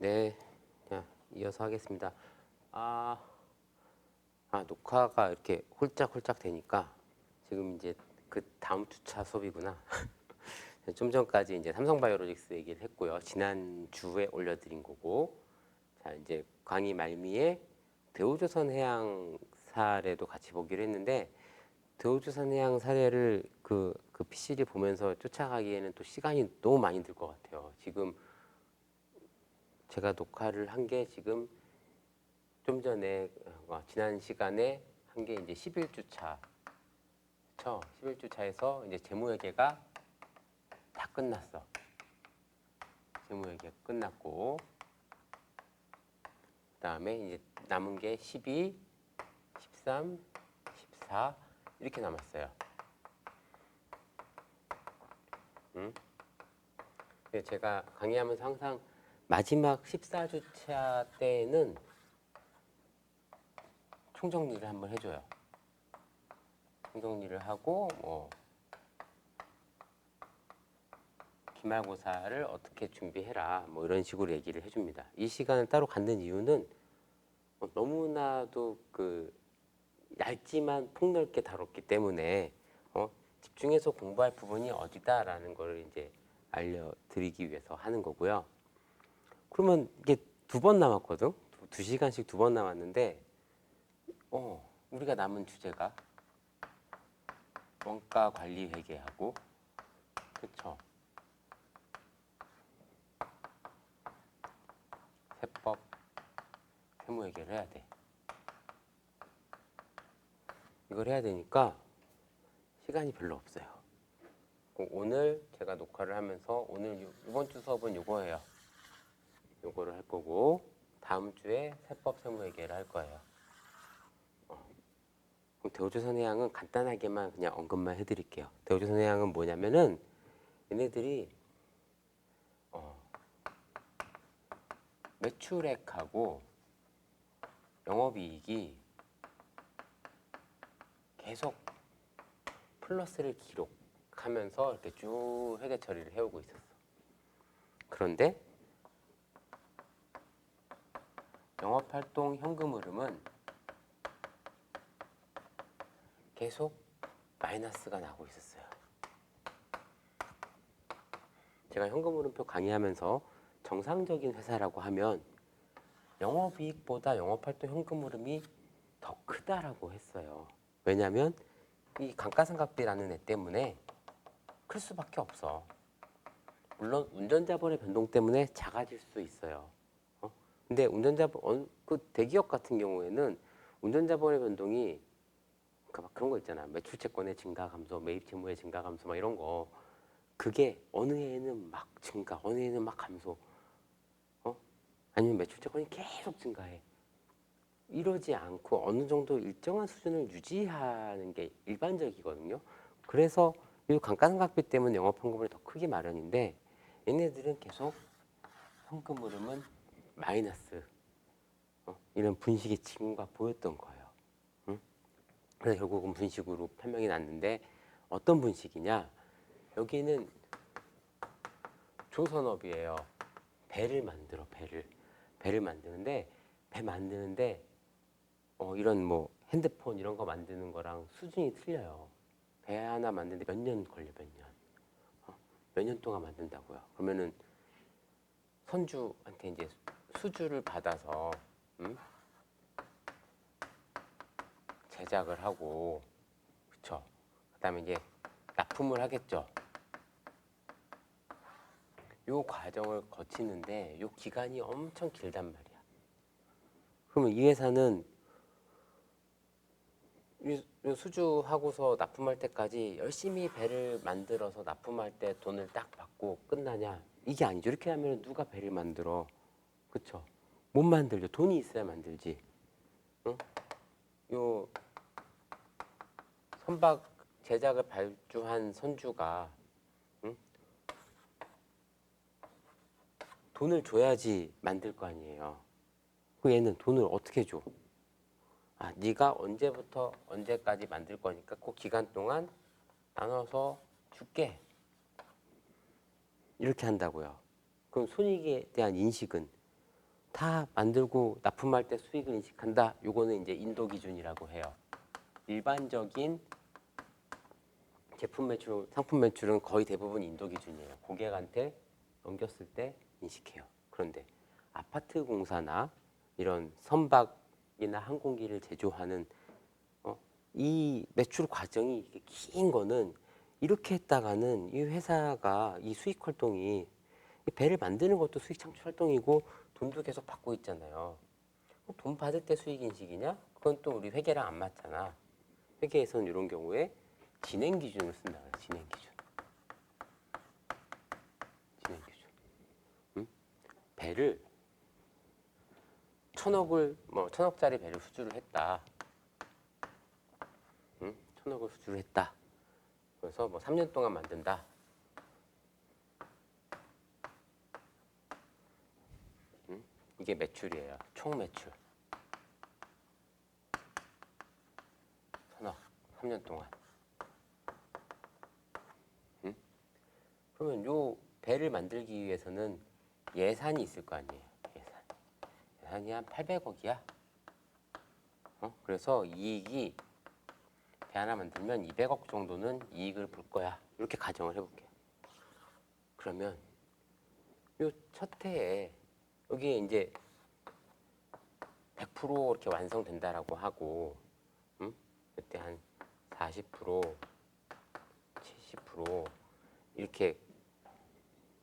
네, 그냥 이어서 하겠습니다. 아, 녹화가 이렇게 홀짝홀짝 되니까 지금 이제 그 다음 주차 수업이구나. 좀 전까지 이제 삼성바이오로직스 얘기를 했고요. 지난 주에 올려드린 거고, 자 이제 강의 말미에 대우조선 해양 사례도 같이 보기로 했는데, 대우조선 해양 사례를 그 PC를 보면서 쫓아가기에는 또 시간이 너무 많이 들 것 같아요. 지금 제가 녹화를 한 게 지금 좀 전에 지난 시간에 한 게 이제 11주차, 그쵸? 11주차에서 이제 재무회계가 다 끝났어. 재무회계 끝났고, 그다음에 이제 남은 게 12, 13, 14 이렇게 남았어요. 응? 근데 제가 강의하면서 항상 마지막 14주차 때는 총정리를 한번 해줘요. 총정리를 하고 뭐 기말고사를 어떻게 준비해라 뭐 이런 식으로 얘기를 해줍니다. 이 시간을 따로 갖는 이유는 너무나도 그 얇지만 폭넓게 다뤘기 때문에 집중해서 공부할 부분이 어디다라는 걸 이제 알려드리기 위해서 하는 거고요. 그러면 이게 두 번 남았거든. 두 시간씩 두 번 남았는데 우리가 남은 주제가 원가 관리 회계하고, 그쵸? 세법 세무 회계를 해야 돼. 이걸 해야 되니까 시간이 별로 없어요. 오늘 제가 녹화를 하면서 오늘 이번 주 수업은 요거예요. 요거를 할 거고 다음 주에 세법 세무 회계를 할 거예요. 그럼 대우조선 해양은 간단하게만 그냥 언급만 해드릴게요. 대우조선 해양은 뭐냐면은 얘네들이 매출액하고 영업이익이 계속 플러스를 기록하면서 이렇게 쭉 회계 처리를 해오고 있었어. 그런데 영업활동 현금 흐름은 계속 마이너스가 나고 있었어요. 제가 현금 흐름표 강의하면서 정상적인 회사라고 하면 영업이익보다 영업활동 현금 흐름이 더 크다라고 했어요. 왜냐하면 이 감가상각비라는 애 때문에 클 수밖에 없어. 물론 운전자본의 변동 때문에 작아질 수 있어요. 근데 운전자본 그 대기업 같은 경우에는 운전자본의 변동이 막 그런 거 있잖아. 매출채권의 증가 감소, 매입 채무의 증가 감소 막 이런 거. 그게 어느 해에는 막 증가, 어느 해에는 막 감소. 아니면 매출채권이 계속 증가해. 이러지 않고 어느 정도 일정한 수준을 유지하는 게 일반적이거든요. 그래서 이 감가상각비 때문에 영업현금을 더 크게 마련인데 얘네들은 계속 현금 흐름은 마이너스 이런 분식의 징후가 보였던 거예요. 응? 그래서 결국은 분식으로 판명이 났는데 어떤 분식이냐? 여기는 조선업이에요. 배를 만들어 배를 만드는데 배 만드는데 이런 뭐 핸드폰 이런 거 만드는 거랑 수준이 틀려요. 배 하나 만드는데 몇 년 걸려 몇 년. 몇 년 동안 만든다고요. 그러면은 선주한테 이제 수주를 받아서 제작을 하고, 그쵸? 그다음에 이제 납품을 하겠죠. 요 과정을 거치는데 요 기간이 엄청 길단 말이야. 그러면 이 회사는 수주하고서 납품할 때까지 열심히 배를 만들어서 납품할 때 돈을 딱 받고 끝나냐? 이게 아니죠. 이렇게 하면 누가 배를 만들어? 그쵸? 못 만들죠. 돈이 있어야 만들지. 응? 요 선박 제작을 발주한 선주가 응? 돈을 줘야지 만들 거 아니에요. 그 얘는 돈을 어떻게 줘? 네가 언제부터 언제까지 만들 거니까 그 기간 동안 나눠서 줄게. 이렇게 한다고요. 그럼 손익에 대한 인식은 다 만들고 납품할 때 수익을 인식한다. 요거는 이제 인도 기준이라고 해요. 일반적인 제품 매출, 상품 매출은 거의 대부분 인도 기준이에요. 고객한테 넘겼을 때 인식해요. 그런데 아파트 공사나 이런 선박이나 항공기를 제조하는 이 매출 과정이 이렇게 긴 거는 이렇게 했다가는 이 회사가 이 수익 활동이 이 배를 만드는 것도 수익 창출 활동이고 돈도 계속 받고 있잖아요. 돈 받을 때 수익 인식이냐? 그건 또 우리 회계랑 안 맞잖아. 회계에서는 이런 경우에 진행 기준을 쓴다. 진행 기준. 진행 기준. 응? 배를 천억짜리 배를 수주를 했다. 응? 천억을 수주를 했다. 그래서 뭐 3년 동안 만든다. 응? 이게 매출이에요. 총 매출. 천억. 3년 동안. 응? 그러면 요 배를 만들기 위해서는 예산이 있을 거 아니에요. 예산이 한 800억이야. 그래서 이익이 배 하나 만들면 200억 정도는 이익을 볼 거야. 이렇게 가정을 해볼게요. 그러면 요 첫 해에 여기에 이제 100% 이렇게 완성된다라고 하고, 그때 한 40%, 70% 이렇게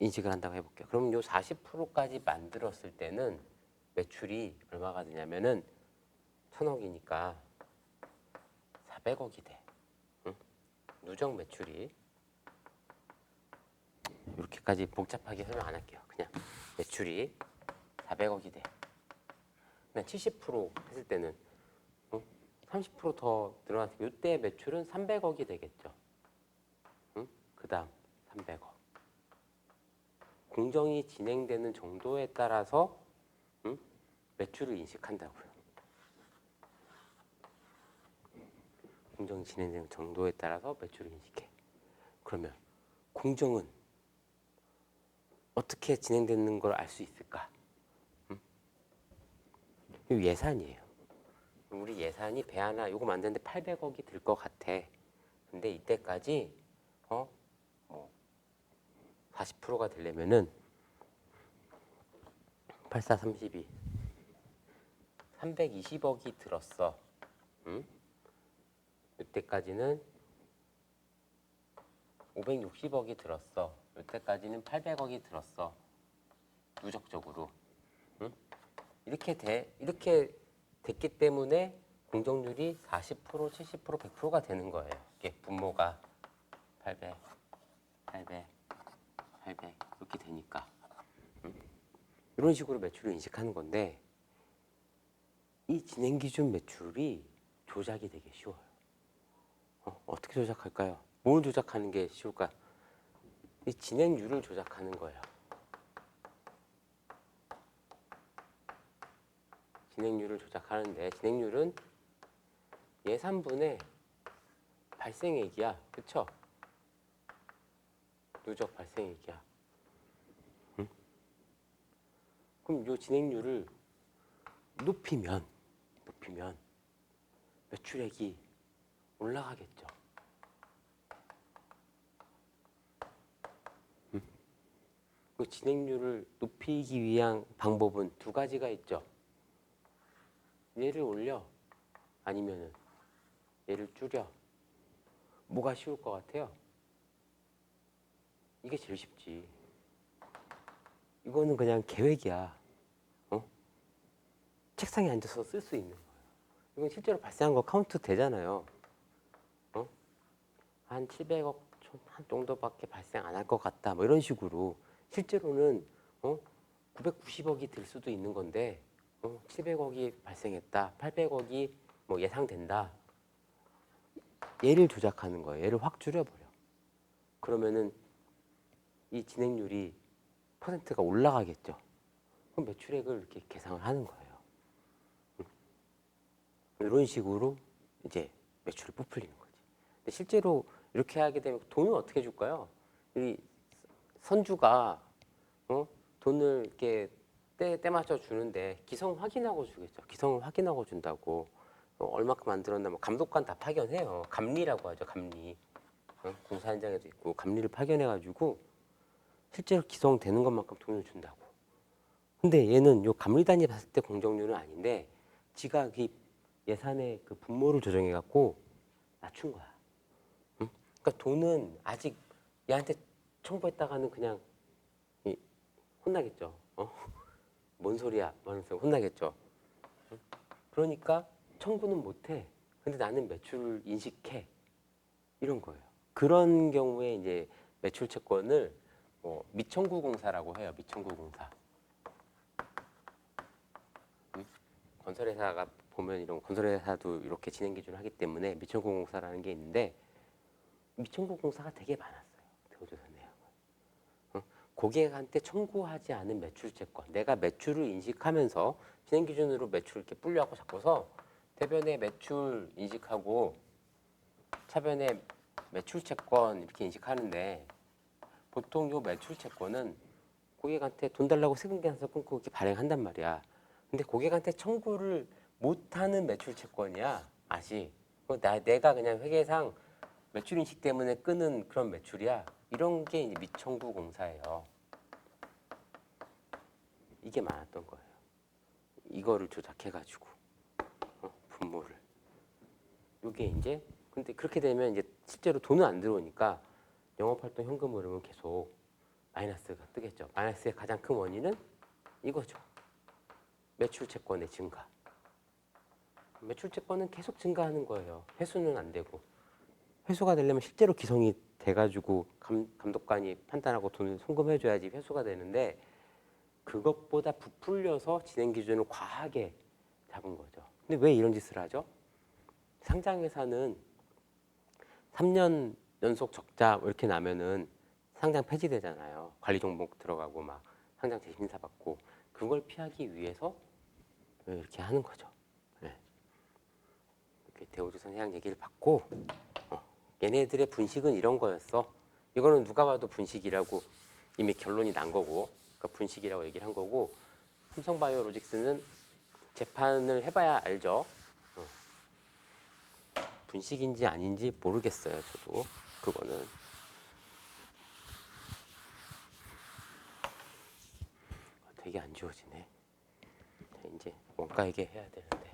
인식을 한다고 해볼게요. 그럼 요 40%까지 만들었을 때는 매출이 얼마가 되냐면은 1000억이니까 400억이 돼. 누적 매출이 이렇게까지 복잡하게 설명 안 할게요. 그냥 매출이 400억이 돼. 그냥 70% 했을 때는 30%더 늘어났을 때 이때 매출은 300억이 되겠죠. 그 다음 300억. 공정이 진행되는 정도에 따라서 매출을 인식한다고요. 공정이 진행되는 정도에 따라서 매출을 인식해. 그러면 공정은 어떻게 진행되는 걸 알 수 있을까? 이 예산이에요. 우리 예산이 배 하나 요거 만드는데 800억이 들 것 같아. 근데 이때까지 뭐 40%가 되려면은 84, 32 320억이 들었어. 이때까지는 560억이 들었어. 이때까지는 800억이 들었어. 누적적으로. 이렇게 됐기 때문에 공정률이 40%, 70%, 100%가 되는 거예요. 이게 분모가 800, 800, 800 이렇게 되니까. 이런 식으로 매출을 인식하는 건데 이 진행 기준 매출이 조작이 되게 쉬워요. 어떻게 조작할까요? 뭘 조작하는 게 쉬울까? 이 진행률을 조작하는 거예요. 진행률을 조작하는데 진행률은 예산분의 발생액이야. 그쵸? 누적 발생액이야. 그럼 이 진행률을 높이면 매출액이 올라가겠죠. 그 진행률을 높이기 위한 방법은 두 가지가 있죠. 얘를 올려 아니면은 얘를 줄여. 뭐가 쉬울 것 같아요? 이게 제일 쉽지. 이거는 그냥 계획이야. 책상에 앉아서 쓸 수 있는 거예요. 이건 실제로 발생한 거 카운트 되잖아요. 한 700억 정도밖에 발생 안 할 것 같다. 뭐 이런 식으로 실제로는 990억이 될 수도 있는 건데 700억이 발생했다. 800억이 뭐 예상된다. 얘를 조작하는 거예요. 얘를 확 줄여버려. 그러면은 이 진행률이 퍼센트가 올라가겠죠. 그럼 매출액을 이렇게 계산을 하는 거예요. 이런 식으로 이제 매출을 부풀리는 거지. 근데 실제로 이렇게 하게 되면 돈은 어떻게 줄까요? 이 선주가 돈을 이렇게 때 맞춰 주는데 기성 확인하고 주겠죠. 기성을 확인하고 준다고. 얼마큼 만들었나 뭐 감독관 다 파견해요. 감리라고 하죠. 감리. 공사 현장에도 있고 감리를 파견해가지고 실제로 기성되는 것만큼 돈을 준다고. 근데 얘는 요 감리단이 봤을 때 공정률은 아닌데 지가 그 예산의 그 분모를 조정해갖고 낮춘 거야. 응? 그러니까 돈은 아직 얘한테 청구했다가는 그냥 혼나겠죠. 뭔 소리야? 하면서 혼나겠죠. 응? 그러니까 청구는 못해. 근데 나는 매출을 인식해. 이런 거예요. 그런 경우에 이제 매출 채권을 미청구 공사라고 해요. 미청구 공사. 건설회사가 보면 이런 건설회사도 이렇게 진행 기준을 하기 때문에 미청구 공사라는 게 있는데 미청구 공사가 되게 많았어요. 대우조선 내역은. 고객한테 청구하지 않은 매출 채권. 내가 매출을 인식하면서 진행 기준으로 매출 이렇게 분류하고 잡고서 대변에 매출 인식하고 차변에 매출 채권 이렇게 인식하는데 보통 요 매출 채권은 고객한테 돈 달라고 세금 계산서 끊고 이렇게 발행한단 말이야. 근데 고객한테 청구를 못하는 매출 채권이야. 아시? 내가 그냥 회계상 매출 인식 때문에 끄는 그런 매출이야. 이런 게 이제 미청구 공사예요. 이게 많았던 거예요. 이거를 조작해가지고 분모를. 이게 이제 근데 그렇게 되면 이제 실제로 돈은 안 들어오니까 영업활동 현금 흐름은 계속 마이너스가 뜨겠죠. 마이너스의 가장 큰 원인은 이거죠. 매출 채권의 증가. 매출 채권은 계속 증가하는 거예요. 회수는 안 되고. 회수가 되려면 실제로 기성이 돼가지고 감독관이 판단하고 돈을 송금해줘야지 회수가 되는데 그것보다 부풀려서 진행 기준을 과하게 잡은 거죠. 근데 왜 이런 짓을 하죠? 상장회사는 3년 연속 적자 이렇게 나면은 상장 폐지되잖아요. 관리 종목 들어가고 막 상장 재심사 받고 그걸 피하기 위해서 이렇게 하는 거죠. 네. 이렇게 대우조선 해양 얘기를 받고 얘네들의 분식은 이런 거였어. 이거는 누가 봐도 분식이라고 이미 결론이 난 거고 그러니까 분식이라고 얘기를 한 거고 삼성바이오로직스는 재판을 해봐야 알죠. 분식인지 아닌지 모르겠어요. 저도 그거는. 되게 안 지워지네. 이제 원가 얘기해야 되는데.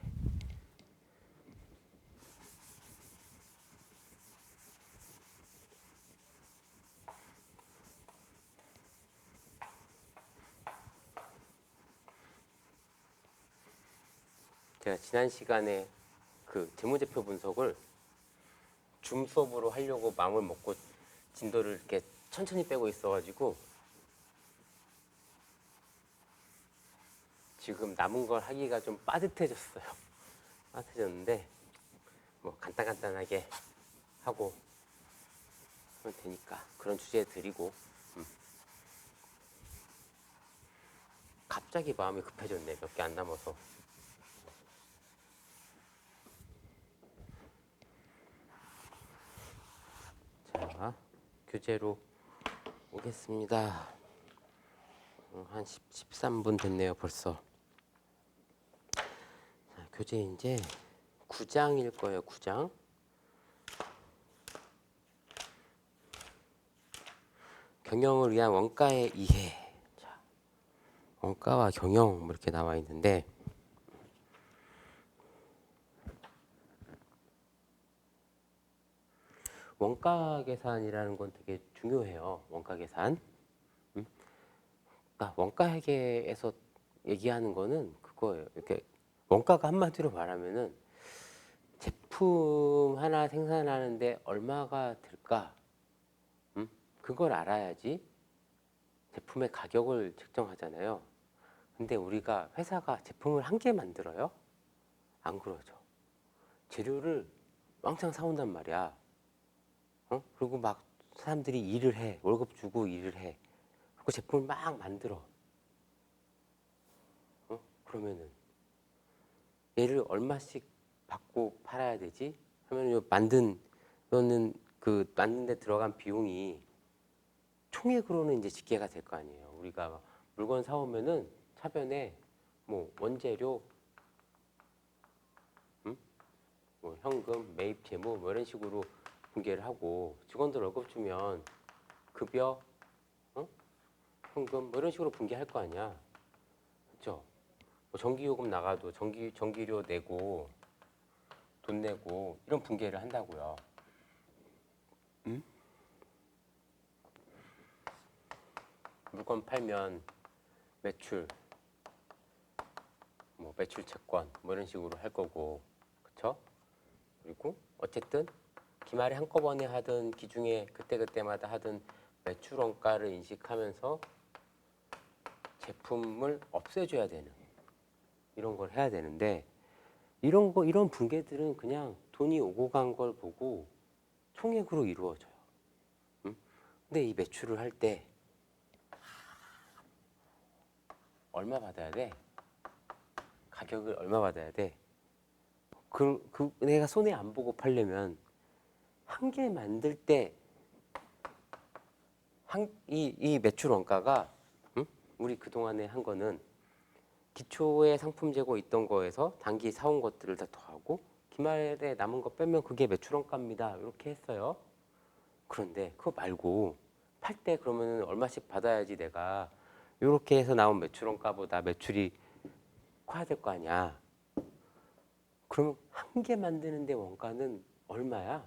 제가 지난 시간에 그 재무제표 분석을 줌 수업으로 하려고 마음을 먹고 진도를 이렇게 천천히 빼고 있어가지고 지금 남은 걸 하기가 좀 빠듯해졌어요. 빠듯해졌는데 뭐 간단하게 하고 하면 되니까 그런 주제 드리고 갑자기 마음이 급해졌네. 몇 개 안 남아서. 자, 교재로 오겠습니다. 한 13분 됐네요, 벌써. 자, 교재 이제 9장일 거예요, 9장. 경영을 위한 원가의 이해. 자, 원가와 경영 뭐 이렇게 나와 있는데 원가 계산이라는 건 되게 중요해요. 원가 계산. 그러니까 원가 회계에서 얘기하는 거는 그거예요. 이렇게 원가가 한마디로 말하면은 제품 하나 생산하는데 얼마가 들까? 그걸 알아야지 제품의 가격을 책정하잖아요. 근데 우리가 회사가 제품을 한 개 만들어요? 안 그러죠. 재료를 왕창 사온단 말이야. 그리고 막 사람들이 일을 해. 월급 주고 일을 해. 그리고 제품을 막 만들어. 그러면은 얘를 얼마씩 받고 팔아야 되지? 하면 요 너는 그 만든 데 들어간 비용이 총액으로는 이제 집계가 될 거 아니에요. 우리가 물건 사오면은 사변에 뭐 원재료, 뭐 현금, 매입 재무 뭐 이런 식으로 분개를 하고 직원들 월급 주면 급여, 현금 뭐 이런 식으로 분개할 거 아니야, 그렇죠? 뭐 전기요금 나가도 전기료 내고 돈 내고 이런 분개를 한다고요. 물건 팔면 매출, 뭐 매출 채권 뭐 이런 식으로 할 거고, 그렇죠? 그리고 어쨌든 기말에 한꺼번에 하든 기중에 그때그때마다 하든 매출 원가를 인식하면서 제품을 없애줘야 되는 이런 걸 해야 되는데, 이런 분계들은 그냥 돈이 오고 간 걸 보고 총액으로 이루어져요. 근데 이 매출을 할 때 얼마 받아야 돼? 가격을 얼마 받아야 돼? 내가 손해 안 보고 팔려면 한 개 만들 때 이 매출 원가가, 우리 그동안에 한 거는 기초의 상품 재고 있던 거에서 단기 사온 것들을 다 더하고 기말에 남은 거 빼면 그게 매출 원가입니다, 이렇게 했어요. 그런데 그거 말고 팔 때 그러면 얼마씩 받아야지 내가 이렇게 해서 나온 매출 원가보다 매출이 커야 될 거 아니야. 그러면 한 개 만드는데 원가는 얼마야?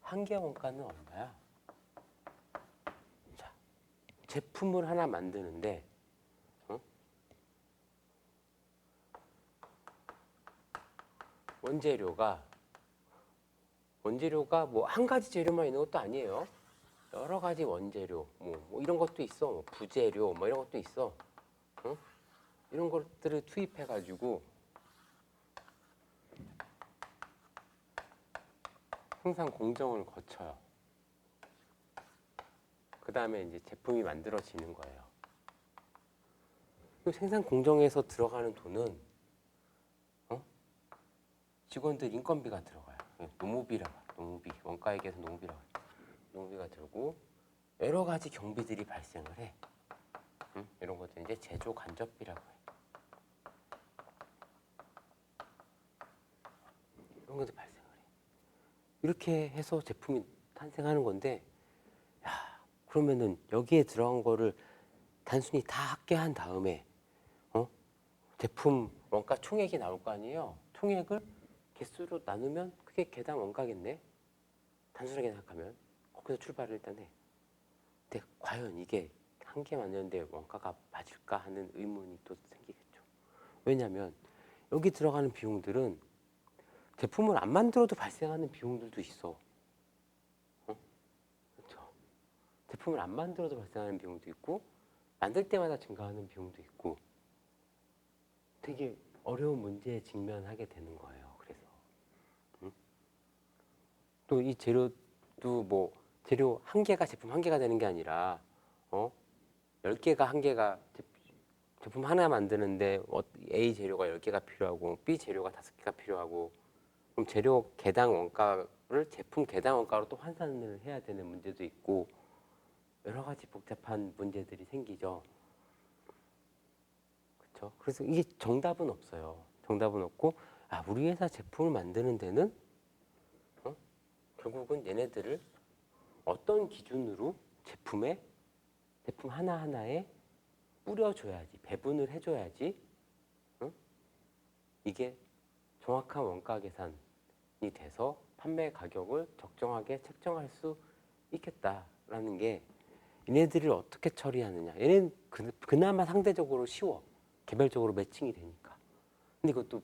한 개 원가는 얼마야? 자, 제품을 하나 만드는데 원재료가 뭐 한 가지 재료만 있는 것도 아니에요. 여러 가지 원재료, 뭐 이런 것도 있어. 뭐 부재료, 뭐 이런 것도 있어. 이런 것들을 투입해가지고 생산 공정을 거쳐요. 그 다음에 이제 제품이 만들어지는 거예요. 그 생산 공정에서 들어가는 돈은 직원들 인건비가 들어가요. 노무비, 원가액에서 노무비가 들고 여러 가지 경비들이 발생을 해. 이런 것들 이제 제조 간접비라고 해. 이런 것들 발생을 해. 이렇게 해서 제품이 탄생하는 건데, 그러면은 여기에 들어간 거를 단순히 다 합계한 다음에 제품 원가 총액이 나올 거 아니에요. 총액을 개수로 나누면 그게 개당 원가겠네. 단순하게 생각하면 거기서 출발을 일단 해. 근데 과연 이게 한 개 만드는데 원가가 맞을까 하는 의문이 또 생기겠죠. 왜냐하면 여기 들어가는 비용들은 제품을 안 만들어도 발생하는 비용들도 있어. 그렇죠? 제품을 안 만들어도 발생하는 비용도 있고 만들 때마다 증가하는 비용도 있고 되게 어려운 문제에 직면하게 되는 거예요. 그래서 또 이 재료도 뭐 재료 한 개가 제품 한 개가 되는 게 아니라 10개가 한 개가 제품 하나 만드는데 A 재료가 10개가 필요하고 B 재료가 5개가 필요하고, 그럼 재료 개당 원가를 제품 개당 원가로 또 환산을 해야 되는 문제도 있고 여러 가지 복잡한 문제들이 생기죠. 그렇죠? 그래서 이게 정답은 없어요. 정답은 없고, 우리 회사 제품을 만드는 데는 결국은 얘네들을 어떤 기준으로 제품 하나하나에 뿌려줘야지, 배분을 해줘야지 이게 정확한 원가 계산이 돼서 판매 가격을 적정하게 책정할 수 있겠다라는 게, 얘네들을 어떻게 처리하느냐. 얘는 그나마 상대적으로 쉬워. 개별적으로 매칭이 되니까. 근데 이것도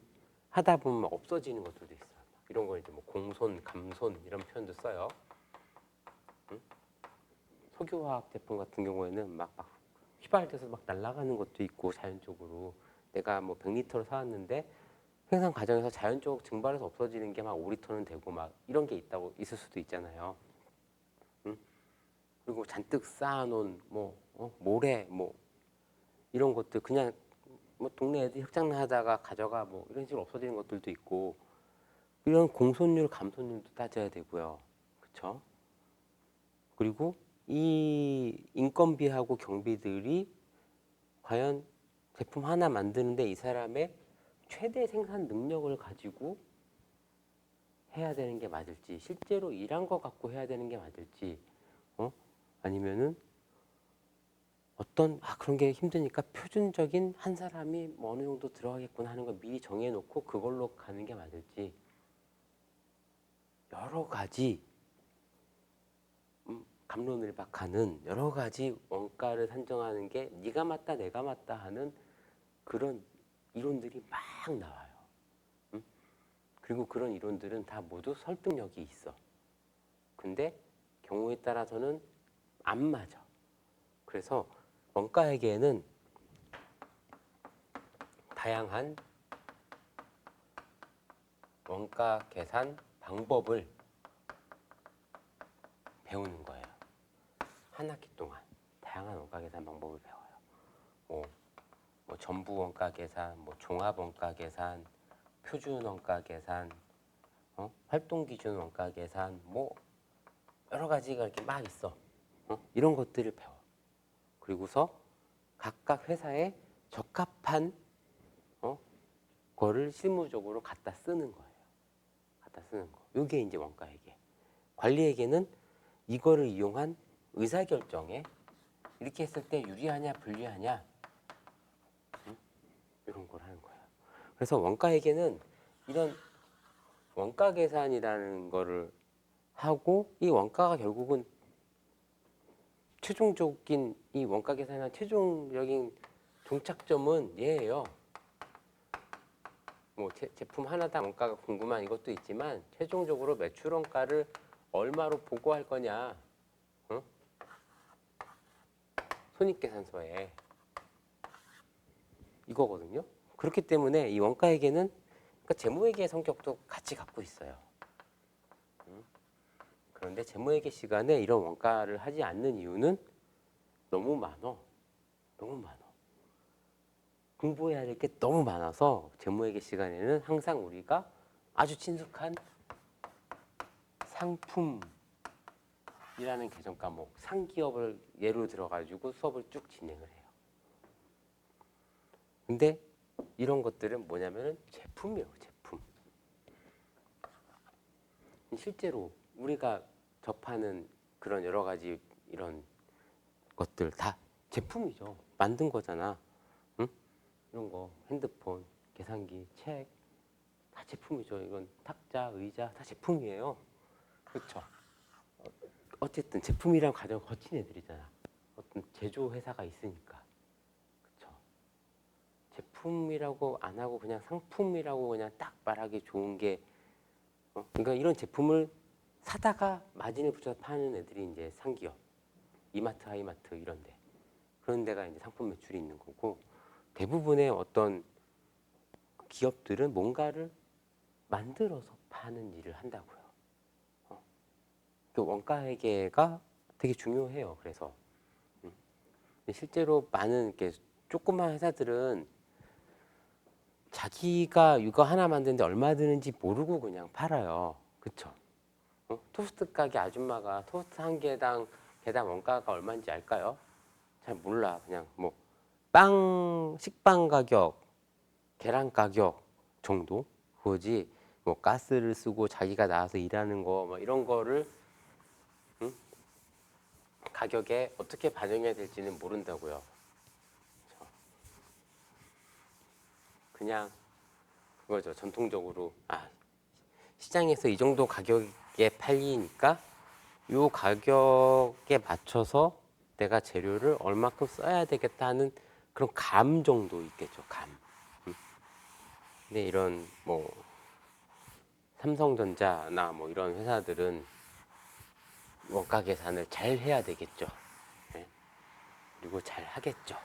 하다 보면 없어지는 것들도 있어요. 이런 거 이제 뭐 공손, 감손 이런 표현도 써요. 석유화학 제품 같은 경우에는 막 휘발돼서 막 날아가는 것도 있고, 자연적으로 내가 뭐 100리터를 사왔는데 생산 과정에서 자연적으로 증발해서 없어지는 게 막 5리터는 되고 막 이런 게 있을 수도 있잖아요. 그리고 잔뜩 쌓아놓은 모래 뭐 이런 것들 그냥 뭐 동네 애들이 흙장난하다가 가져가 뭐 이런 식으로 없어지는 것들도 있고, 이런 공손률, 감손률도 따져야 되고요. 그렇죠? 그리고 이 인건비하고 경비들이 과연 제품 하나 만드는데 이 사람의 최대 생산 능력을 가지고 해야 되는 게 맞을지, 실제로 일한 거 갖고 해야 되는 게 맞을지, 아니면은 어떤 그런 게 힘드니까 표준적인 한 사람이 뭐 어느 정도 들어가겠구나 하는 걸 미리 정해놓고 그걸로 가는 게 맞을지, 여러 가지 갑론을박하는 여러 가지 원가를 산정하는 게 네가 맞다 내가 맞다 하는 그런 이론들이 막 나와요. 그리고 그런 이론들은 다 모두 설득력이 있어. 근데 경우에 따라서는 안 맞아. 그래서 원가회계에는 다양한 원가 계산 방법을 배우는 거예요. 한 학기 동안 다양한 원가 계산 방법을 배워요. 뭐 전부 원가 계산, 뭐 종합 원가 계산, 표준 원가 계산, 활동 기준 원가 계산, 뭐 여러 가지가 이렇게 막 있어. 이런 것들을 배워. 그리고서 각각 회사에 적합한 거를 실무적으로 갖다 쓰는 거예요. 갖다 쓰는 거. 이게 이제 원가회계. 관리회계는 이거를 이용한 의사결정에 이렇게 했을 때 유리하냐 불리하냐 이런 걸 하는 거예요. 그래서 원가회계는 이런 원가 계산이라는 거를 하고, 이 원가가 결국은 최종적인 이 원가 계산의 최종적인 종착점은 얘예요. 뭐 제품 하나당 원가가 궁금한 이것도 있지만 최종적으로 매출 원가를 얼마로 보고할 거냐, 손익계산서에 이거거든요. 그렇기 때문에 이 원가회계는 그러니까 재무회계의 성격도 같이 갖고 있어요. 그런데 재무회계 시간에 이런 원가를 하지 않는 이유는 너무 많어. 너무 많아. 공부해야 될 게 너무 많아서 재무회계 시간에는 항상 우리가 아주 친숙한 상품이라는 개정 과목, 상기업을 예로 들어가지고 수업을 쭉 진행을 해요. 근데 이런 것들은 뭐냐면은 제품이에요, 제품. 실제로 우리가 접하는 그런 여러 가지 이런 것들 다 제품이죠. 만든 거잖아. 응? 이런 거 핸드폰, 계산기, 책 다 제품이죠. 이건 탁자, 의자 다 제품이에요. 그렇죠? 어쨌든 제품이란 과정을 거친 애들이잖아. 어떤 제조 회사가 있으니까. 그렇죠? 제품이라고 안 하고 그냥 상품이라고 그냥 딱 말하기 좋은 게 그러니까 이런 제품을 사다가 마진을 붙여서 파는 애들이 이제 상기업, 이마트, 하이마트 이런데, 그런 데가 이제 상품 매출이 있는 거고, 대부분의 어떤 기업들은 뭔가를 만들어서 파는 일을 한다고요. 그 원가회계가 되게 중요해요. 그래서 실제로 많은 이렇게 조그만 회사들은 자기가 이거 하나 만드는데 얼마 드는지 모르고 그냥 팔아요. 그쵸? 토스트 가게 아줌마가 토스트 한 개당 원가가 얼마인지 알까요? 잘 몰라. 그냥 뭐 식빵 가격, 계란 가격 정도 그거지. 뭐 가스를 쓰고 자기가 나와서 일하는 거 뭐 이런 거를 가격에 어떻게 반영해야 될지는 모른다고요. 그냥 그거죠. 전통적으로 시장에서 이 정도 가격에 팔리니까 이 가격에 맞춰서 내가 재료를 얼마큼 써야 되겠다 하는 그런 감 정도 있겠죠. 감. 근데 이런 뭐 삼성전자나 뭐 이런 회사들은 원가 계산을 잘 해야 되겠죠. 네. 그리고 잘 하겠죠.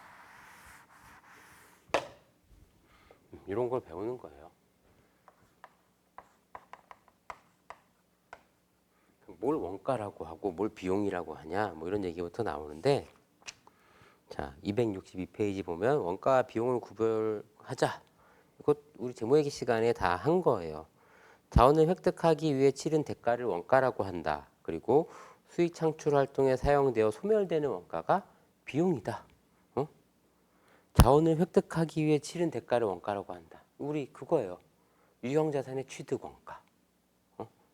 이런 걸 배우는 거예요. 뭘 원가라고 하고 뭘 비용이라고 하냐 뭐 이런 얘기부터 나오는데, 자 262페이지 보면 원가와 비용을 구별하자. 이거 우리 재무회계 시간에 다 한 거예요. 자원을 획득하기 위해 치른 대가를 원가라고 한다. 그리고 수익 창출 활동에 사용되어 소멸되는 원가가 비용이다. 자원을 획득하기 위해 치른 대가를 원가라고 한다. 우리 그거예요. 유형자산의 취득원가,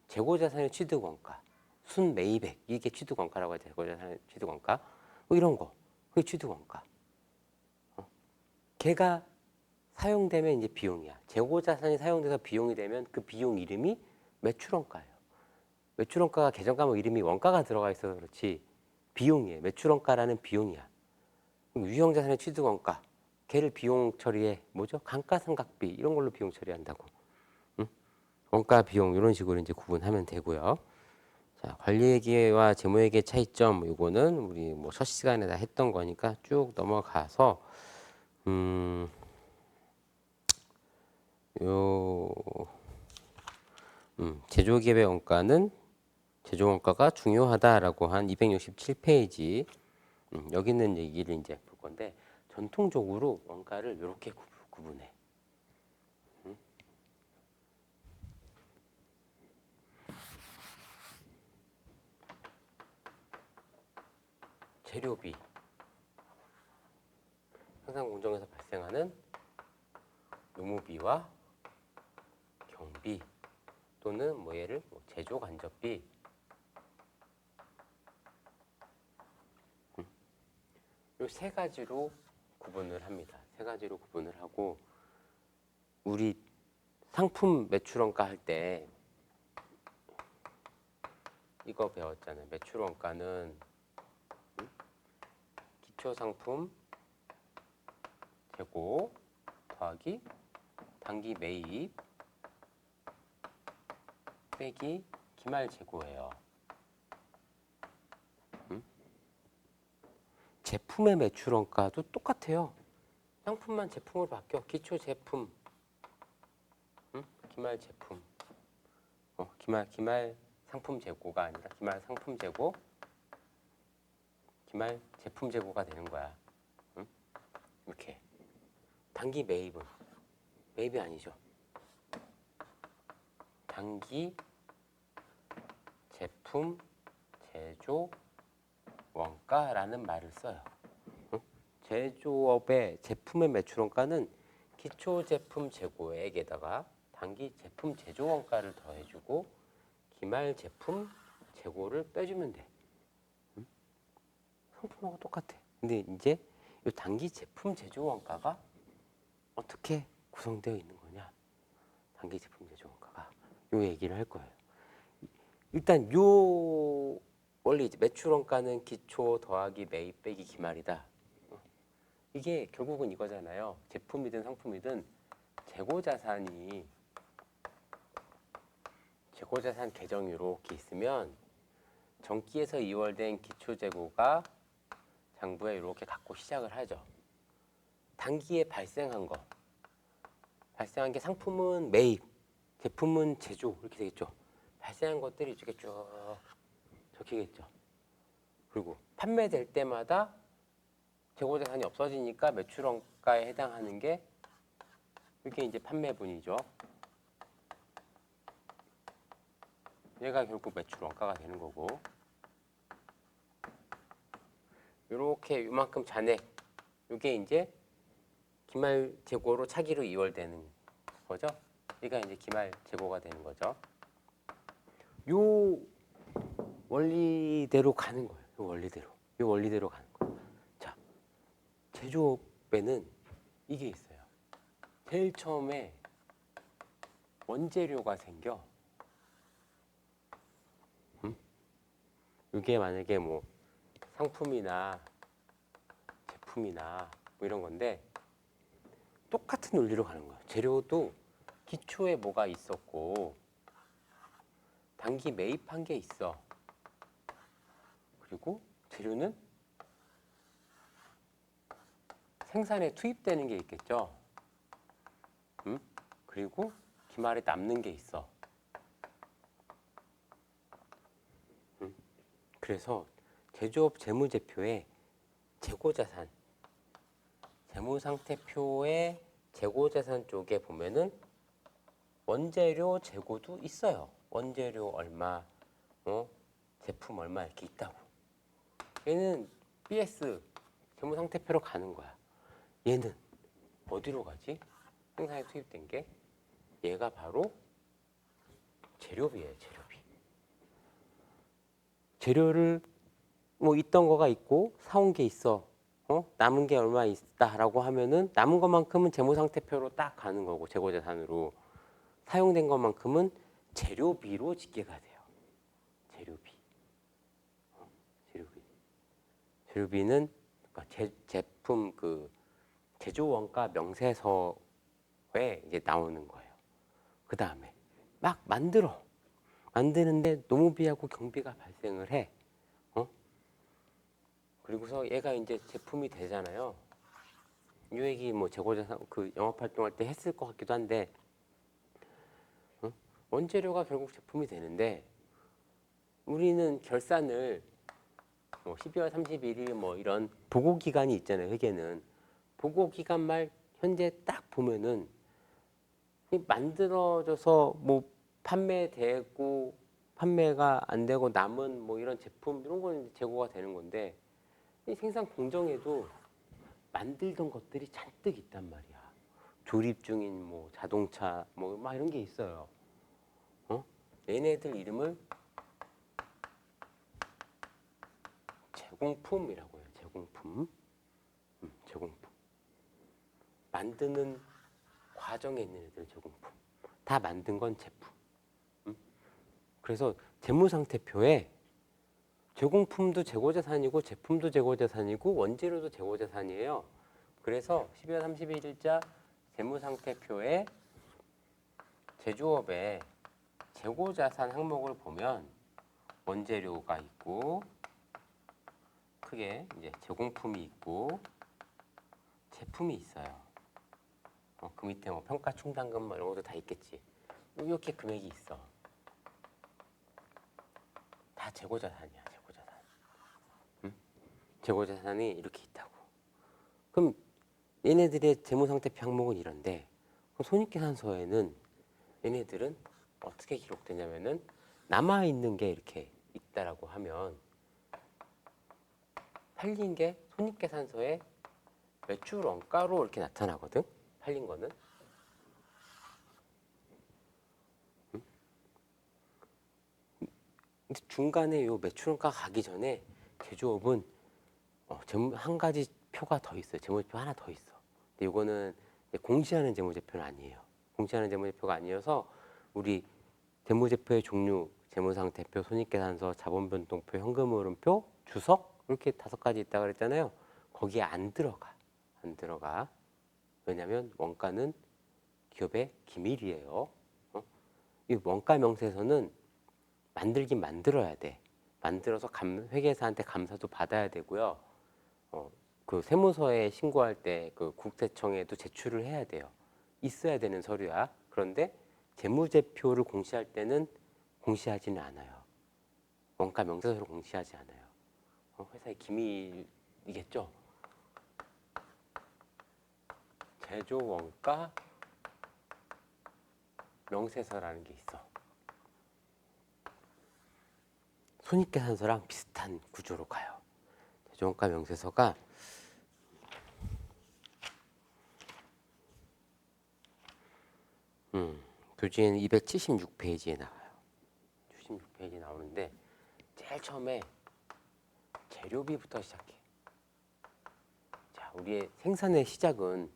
재고자산의 취득원가, 순매입액 이게 취득원가라고 하죠. 재고자산의 취득원가 뭐 이런 거 그게 취득원가. 걔가 사용되면 이제 비용이야. 재고자산이 사용돼서 비용이 되면 그 비용 이름이 매출원가예요. 매출원가가 계정 과목 이름이 원가가 들어가 있어서 그렇지 비용이에요. 매출원가라는 비용이야. 유형자산의 취득원가 걔를 비용 처리해 뭐죠? 감가상각비 이런 걸로 비용 처리한다고. 응? 원가 비용 이런 식으로 이제 구분하면 되고요. 자, 관리회계와 재무회계 차이점 이거는 우리 뭐 첫 시간에 다 했던 거니까 쭉 넘어가서 요 제조기업의 원가는 제조원가가 중요하다라고 한 267페이지 여기 있는 얘기를 이제 볼 건데 전통적으로 원가를 이렇게 구분해. 재료비, 생산 공정에서 발생하는 노무비와 경비 또는 뭐 얘를 제조 간접비 이 세 가지로 구분을 합니다. 세 가지로 구분을 하고 우리 상품 매출원가 할 때 이거 배웠잖아요. 매출원가는 기초상품 재고 더하기 단기 매입 빼기 기말 재고예요. 제품의 매출원가도 똑같아요. 상품만 제품으로 바뀌어. 기초 제품, 기말 제품, 기말 상품 재고가 아니라 기말 상품 재고, 기말 제품 재고가 되는 거야. 이렇게. 단기 매입은 매입이 아니죠. 단기 제품 제조 원가라는 말을 써요. 제조업의 제품의 매출원가는 기초 제품 재고액에다가 단기 제품 제조 원가를 더해주고 기말 제품 재고를 빼주면 돼. 상품하고 똑같아. 근데 이제 이 단기 제품 제조 원가가 어떻게 구성되어 있는 거냐? 단기 제품 제조 원가가 요 얘기를 할 거예요. 일단 요 원래 이제 매출원가는 기초 더하기 매입 빼기 기말이다. 이게 결국은 이거잖아요. 제품이든 상품이든 재고자산 계정이 이렇게 있으면 전기에서 이월된 기초재고가 장부에 이렇게 갖고 시작을 하죠. 단기에 발생한 게 상품은 매입, 제품은 제조 이렇게 되겠죠. 발생한 것들이 이렇게 쭉 적히겠죠. 그리고 판매될 때마다 재고자산이 없어지니까 매출원가에 해당하는 게 이게 이제 판매분이죠. 얘가 결국 매출원가가 되는 거고 이렇게 이만큼 잔액 이게 이제 기말 재고로 차기로 이월되는 거죠. 얘가 이제 기말 재고가 되는 거죠. 요 원리대로 가는 거예요. 요 원리대로 가는 거예요. 자, 제조업에는 이게 있어요. 제일 처음에 원재료가 생겨. 이게 만약에 뭐 상품이나 제품이나 뭐 이런 건데 똑같은 논리로 가는 거예요. 재료도 기초에 뭐가 있었고 단기 매입한 게 있어. 그리고 재료는 생산에 투입되는 게 있겠죠. 그리고 기말에 남는 게 있어. 그래서 제조업 재무제표에 재고자산, 재무상태표의 재고자산 쪽에 보면은 원재료 재고도 있어요. 원재료 얼마, 제품 얼마 이렇게 있다고. 얘는 BS 재무상태표로 가는 거야. 얘는 어디로 가지? 생산에 투입된 게 얘가 바로 재료비예요. 재료비. 재료를 뭐 있던 거가 있고 사온 게 있어. 남은 게 얼마 있다라고 하면은 남은 것만큼은 재무상태표로 딱 가는 거고 재고자산으로 사용된 것만큼은 재료비로 집계가 돼요. 재료비. 재료비. 재료비는 그러니까 제품 그 제조 원가 명세서에 이제 나오는 거예요. 그 다음에 막 만드는데 노무비하고 경비가 발생을 해. 그리고서 얘가 이제 제품이 되잖아요. 이 얘기 뭐 재고자산 그 영업 활동할 때 했을 것 같기도 한데 원재료가 결국 제품이 되는데 우리는 결산을 뭐 12월 31일 뭐 이런 보고 기간이 있잖아요. 회계는 보고 기간 말 현재 딱 보면은 만들어져서 뭐 판매되고 판매가 안 되고 남은 뭐 이런 제품 이런 거는 재고가 되는 건데 이 생산 공정에도 만들던 것들이 잔뜩 있단 말이야. 조립 중인 뭐 자동차 뭐 막 이런 게 있어요. 얘네들 이름을 제공품이라고 해요. 제공품. 제공품. 만드는 과정에 있는 애들 제공품. 다 만든 건 제품. 그래서 재무상태표에 제공품도 재고자산이고 제품도 재고자산이고 원재료도 재고자산이에요. 그래서 12월 31일자 재무상태표에 제조업의 재고자산 항목을 보면 원재료가 있고 크게 이제 제공품이 있고 제품이 있어요. 그 밑에 뭐 평가 충당금 뭐 이런 것도 다 있겠지. 이렇게 금액이 있어. 다 재고자산이야. 재고자산. 재고자산이 이렇게 있다고. 그럼 얘네들의 재무상태표 항목은 이런데 손익계산서에는 얘네들은 어떻게 기록되냐면은 남아있는 게 이렇게 있다라고 하면 팔린 게 손익계산서에 매출 원가로 이렇게 나타나거든. 팔린 거는. 근데 중간에 요 매출 원가 가기 전에 제조업은 한 가지 표가 더 있어요. 재무제표 하나 더 있어. 근데 이거는 공시하는 재무제표는 아니에요. 공시하는 재무제표가 아니어서 우리 재무제표의 종류, 재무상태표, 손익계산서, 자본변동표, 현금흐름표, 주석 이렇게 5가지 있다고 그랬잖아요. 거기에 안 들어가. 안 들어가. 왜냐하면 원가는 기업의 기밀이에요. 이 원가 명세서는 만들긴 만들어야 돼. 만들어서 회계사한테 감사도 받아야 되고요. 그 세무서에 신고할 때 그 국세청에도 제출을 해야 돼요. 있어야 되는 서류야. 그런데 재무제표를 공시할 때는 공시하지는 않아요. 원가 명세서를 공시하지 않아요. 회사의 기밀이겠죠. 제조 원가 명세서라는 게 있어. 손익계산서랑 비슷한 구조로 가요. 제조 원가 명세서가 교재는 276페이지에 나와요. 76페이지 나오는데 제일 처음에 재료비부터 시작해. 자, 우리의 생산의 시작은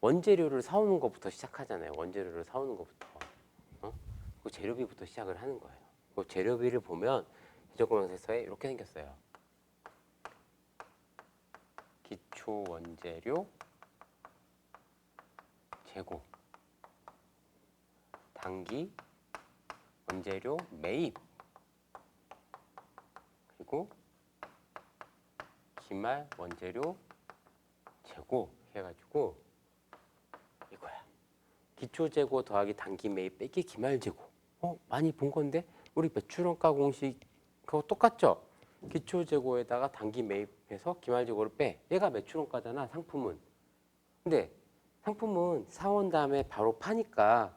원재료를 사오는 것부터 시작하잖아요. 원재료를 사오는 것부터. 그 재료비부터 시작을 하는 거예요. 그 재료비를 보면 제조업명세서에 이렇게 생겼어요. 기초 원재료 재고, 단기 원재료 매입, 그리고 기말 원재료 재고 해가지고 이거야. 기초 재고 더하기 단기 매입 빼기 기말 재고. 많이 본 건데 우리 매출원가 공식 그거 똑같죠? 기초 재고에다가 단기 매입해서 기말 재고를 빼. 얘가 매출원가잖아, 상품은. 근데 상품은 사온 다음에 바로 파니까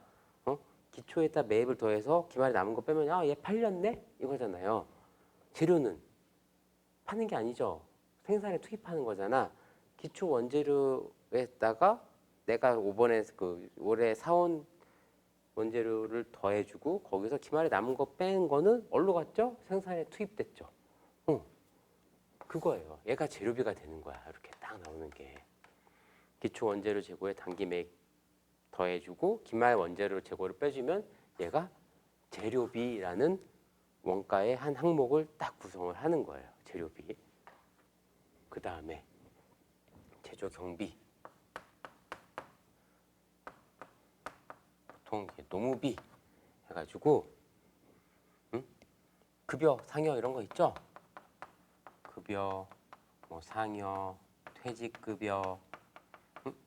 기초에다 매입을 더해서 기말에 남은 거 빼면 얘 팔렸네? 이거잖아요. 재료는 파는 게 아니죠. 생산에 투입하는 거잖아. 기초 원재료 에다가 내가 이번에 올해 사온 원재료를 더해주고 거기서 기말에 남은 거 뺀 거는 어디로 갔죠? 생산에 투입됐죠. 그거예요. 얘가 재료비가 되는 거야. 이렇게 딱 나오는 게. 기초 원재료 재고에 단기 매입 더해주고 기말 원재료 재고를 빼주면 얘가 재료비라는 원가의 한 항목을 딱 구성을 하는 거예요. 재료비. 그 다음에 제조 경비. 보통 노무비 해가지고 급여, 상여 이런 거 있죠? 급여, 뭐 상여, 퇴직급여.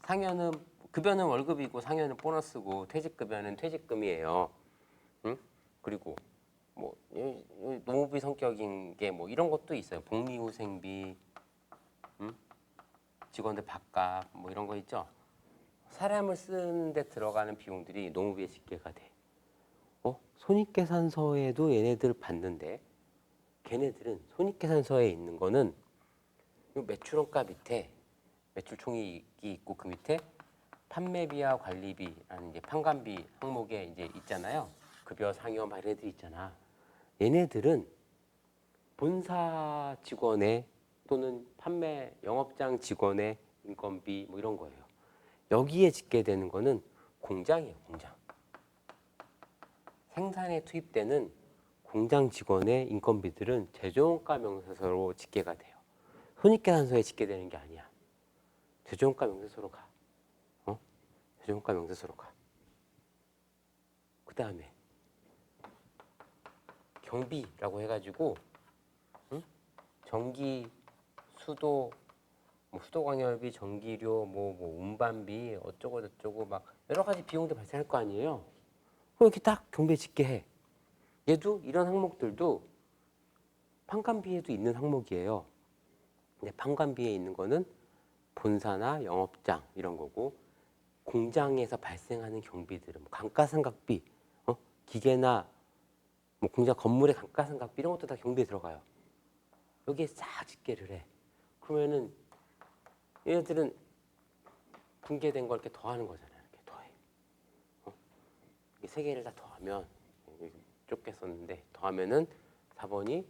상여는 급여는 월급이고 상여는 보너스고 퇴직급여는 퇴직금이에요. 그리고 뭐 노무비 성격인 게 뭐 이런 것도 있어요. 복리후생비, 직원들 밥값 뭐 이런 거 있죠. 사람을 쓰는데 들어가는 비용들이 노무비에 집계가 돼. 손익계산서에도 얘네들 받는데 걔네들은 손익계산서에 있는 거는 요 매출원가 밑에 매출 총이익이 있고 그 밑에 판매비와 관리비라는 이제 판관비 항목에 이제 있잖아요. 급여, 상여 막 얘네들 있잖아. 얘네들은 본사 직원의 또는 판매 영업장 직원의 인건비 뭐 이런 거예요. 여기에 집계되는 거는 공장이에요. 공장. 생산에 투입되는 공장 직원의 인건비들은 제조원가 명세서로 집계가 돼요. 손익계산서에 집계되는 게 아니야. 제조원가 명세서로 가. 제조원가 명세서로 가. 그 다음에 경비라고 해가지고 전기, 수도, 뭐 수도광열비, 전기료, 뭐 운반비 어쩌고 저쩌고 막 여러 가지 비용도 발생할 거 아니에요. 그럼 이렇게 딱 경비에 집계해. 얘도 이런 항목들도 판관비에도 있는 항목이에요. 근데 판관비에 있는 거는 본사나 영업장 이런 거고 공장에서 발생하는 경비들은 뭐 감가상각비, 기계나 뭐 공장 건물의 감가상각비 이런 것도 다 경비에 들어가요. 여기에 싹 집계를 해. 그러면은 얘네들은 분계된 걸 이렇게 더하는 거잖아요. 이렇게 더해. 이게 세 개를 다 더하면 좁게 썼는데 더하면은 4번이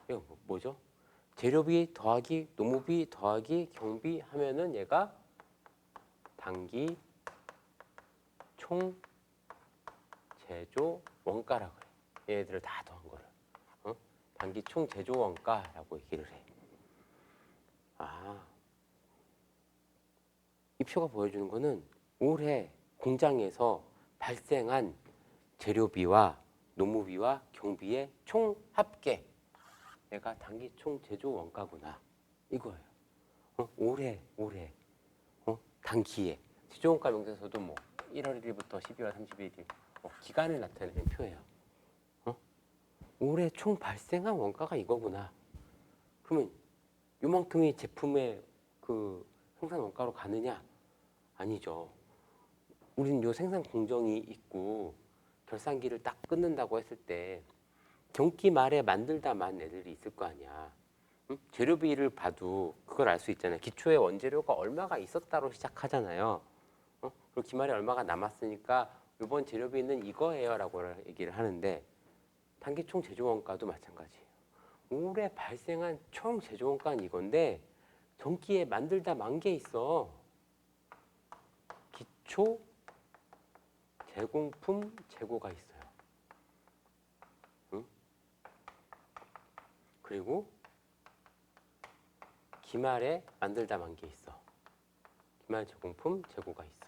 이거 뭐죠? 재료비 더하기 노무비 더하기 경비 하면은 얘가 단기 총 제조 원가라고 그래. 얘네들을 다 더한 거를. 단기 총 제조 원가라고 얘기를 해. 이 표가 보여주는 거는 올해 공장에서 발생한 재료비와 노무비와 경비의 총 합계. 얘가 단기 총 제조 원가구나. 이거예요. 올해 단기에 제조 원가 명세서도 뭐 1월 1일부터 12월 31일 기간을 나타내는 표예요. 올해 총 발생한 원가가 이거구나. 그러면 요만큼이 제품의 그 생산 원가로 가느냐? 아니죠. 우린 요 생산 공정이 있고 결산기를 딱 끊는다고 했을 때 경기 말에 만들다 만 애들이 있을 거 아니야. 재료비를 봐도 그걸 알 수 있잖아요. 기초에 원재료가 얼마가 있었다로 시작하잖아요. 그리고 기말에 얼마가 남았으니까 이번 재료비는 이거예요라고 얘기를 하는데 단기 총 제조원가도 마찬가지예요. 올해 발생한 총 제조원가는 이건데 전기에 만들다 만 게 있어. 기초 제공품 재고가 있어요. 그리고 기말에 만들다 만 게 있어. 기말 제공품 재고가 있어.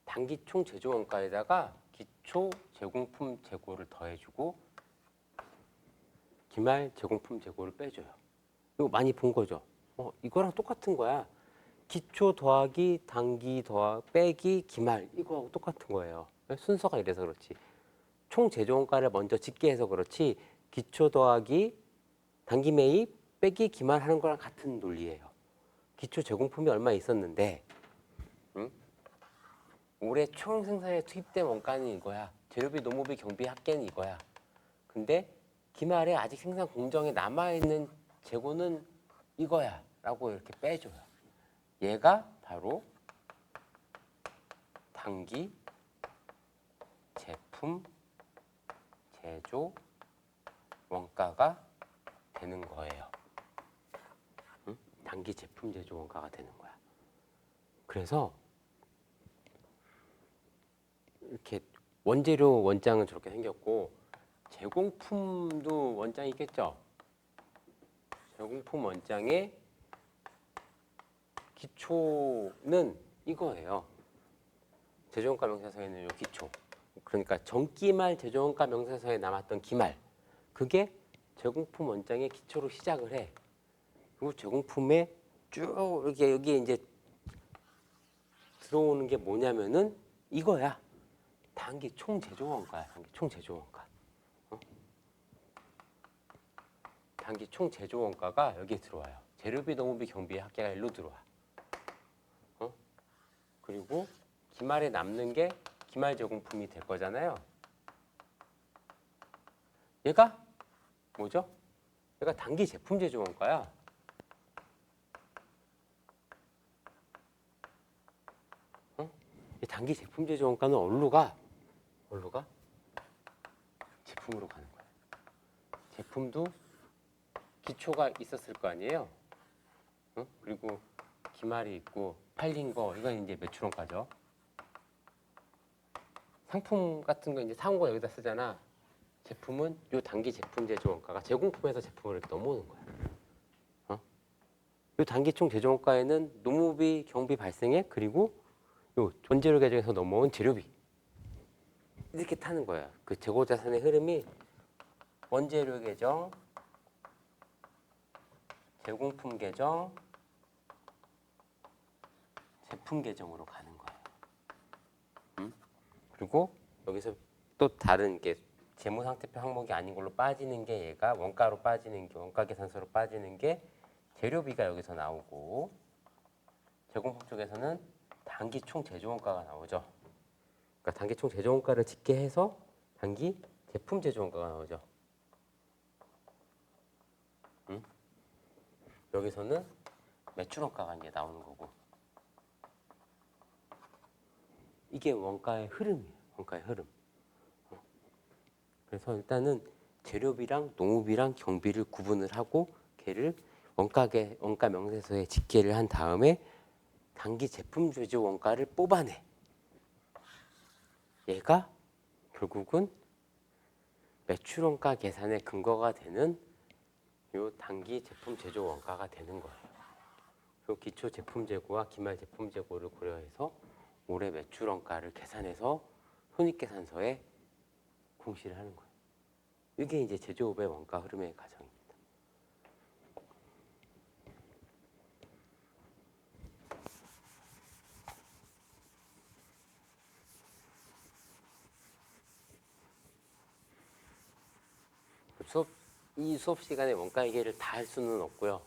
단기 총 제조 원가에다가 기초 제공품 재고를 더해주고 기말 제공품 재고를 빼줘요. 이거 많이 본 거죠. 이거랑 똑같은 거야. 기초 더하기 단기 빼기 기말 이거하고 똑같은 거예요. 순서가 이래서 그렇지. 총 제조 원가를 먼저 집계해서 그렇지 기초 더하기 단기 매입 빼기 기말 하는 거랑 같은 논리예요. 기초 제공품이 얼마 있었는데 올해 총 생산에 투입된 원가는 이거야. 재료비, 노무비, 경비 합계는 이거야. 근데 기말에 아직 생산 공정에 남아있는 재고는 이거야. 라고 이렇게 빼줘요. 얘가 바로 단기 제품 제조 원가가 되는 거예요. 응? 단기 제품 제조 원가가 되는 거야. 그래서 이렇게 원재료 원장은 저렇게 생겼고 제공품도 원장이 있겠죠. 제공품 원장의 기초는 이거예요. 제조원가 명세서에는 요 기초. 그러니까 전기말 제조원가 명세서에 남았던 기말. 그게 제공품 원장의 기초로 시작을 해. 그리고 제공품에 쭉 이렇게 여기에 이제 들어오는 게 뭐냐면은 이거야. 단기 총 제조원가야. 단기 총 제조원가. 단기 총 제조원가가 여기에 들어와요. 재료비, 농업비, 경비, 합계가 일로 들어와. 그리고 기말에 남는 게 기말 제공품이 될 거잖아요. 얘가 뭐죠? 얘가 단기 제품 제조 원가야. 이 단기 제품 제조 원가는 어디로 가? 제품으로 가는 거야. 제품도 기초가 있었을 거 아니에요. 그리고 기말이 있고 팔린 거 이건 이제 매출 원가죠. 상품 같은 거 이제 사온 거 여기다 쓰잖아. 제품은 요 단기 제품 제조 원가가 제공품에서 제품으로 이렇게 넘어오는 거야. 요 단기 총 제조 원가에는 농무비, 경비 발생액 그리고 요 원재료 계정에서 넘어온 재료비 이렇게 타는 거야. 그 재고 자산의 흐름이 원재료 계정, 제공품 계정, 제품 계정으로 가는 거예요. 그리고 여기서 또 다른 게 재무상태표 항목이 아닌 걸로 빠지는 게 얘가 원가로 빠지는 게 원가 계산서로 빠지는 게 재료비가 여기서 나오고 제공품 쪽에서는 단기 총 제조 원가가 나오죠. 그러니까 단기 총 제조 원가를 짓게 해서 단기 제품 제조 원가가 나오죠. 여기서는 매출 원가가 이제 나오는 거고. 이게 원가의 흐름이에요. 원가의 흐름. 그래서 일단은 재료비랑 농업이랑 경비를 구분을 하고 걔를 원가 명세서에 집계를 한 다음에 단기 제품 제조 원가를 뽑아내. 얘가 결국은 매출 원가 계산의 근거가 되는 요 단기 제품 제조 원가가 되는 거예요. 그리고 기초 제품 재고와 기말 제품 재고를 고려해서 올해 매출 원가를 계산해서 손익계산서에 공시를 하는 거예요. 이게 이제 제조업의 원가 흐름의 과정입니다. 이 수업 시간에 원가 얘기를 다 할 수는 없고요.